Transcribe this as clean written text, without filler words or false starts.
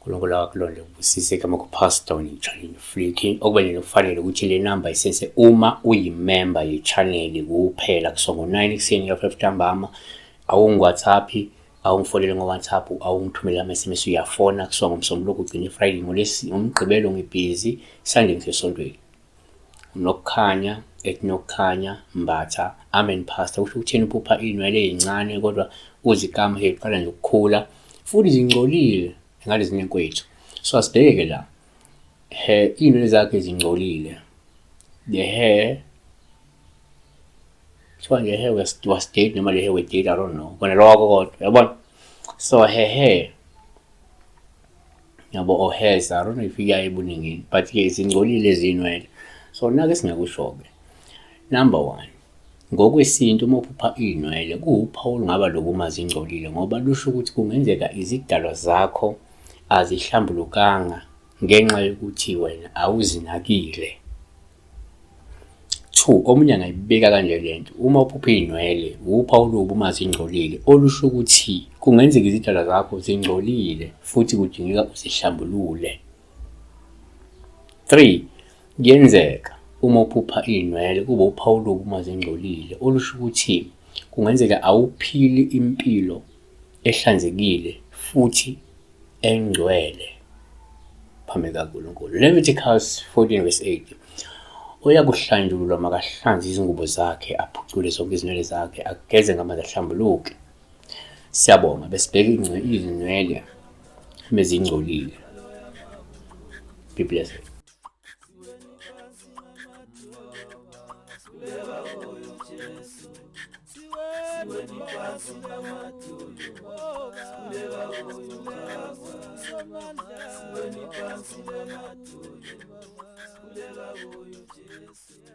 uNkulunkulu akakulonde ubusise kama ku-pass down i-channel flicky okubaleni kufanele ukuthi le number isense uma uyimember ye-channel kuphela kusongo 9 ekuseni ka 5 ntambama awungu-WhatsApp awungifolele ngo-WhatsApp awungithumela ama-SMS uyafona kusongo msombuluko ugcina Friday ngomgqibelo ngibhizi Sunday ngisesontweni unokukhanya ekunokukhanya Mbatha amen pastor kusho ukuthini uphupha inwele ezincane kodwa uzikama heqala nje ukukhula futhi zingcolile ngale zinekwethu so asibheke la inwele zakhe zingcolile the hair so the hair was dead noma the hair was dead I don't know kona lokho kodwa yabona so hair yabo or hairs I don't know if iyaye ebuningini but ke zingcolile zinwele so nake singakusho-ke number 1 ngokwesintu uma uphupha inwele kuwuphawu ngaba lokuma zingcolile ngoba lusho ukuthi kungenzeka izidalwa zakho azihlambulukanga ngenxa yokuthi wena awuzinakile. 2 omunye angayibeka kanje lento uma uphupha inwele uphawu lokuma zingcolile olusho ukuthi kungenzeka izidalwa zakho zingcolile futhi kudingeka uzihlambulule. 3 kuyenzeka uma uphupha inwele kuba uphawu lokuma zingcolile olusho ukuthi kungenzeka awuphili impilo ehlanzekile futhi engcwele phambi kaNkulunkulu. Leviticus 14:8 uyakuhlanjululwa makahlanze izingubo zakhe aphucule zonke izinwele zakhe ageze ngamanzi ahlambuluke. Siyabonga besibheka izinwele mezingcolile. Be blessed. Siweni phansi lematulu, kuleka kuyo Jesu.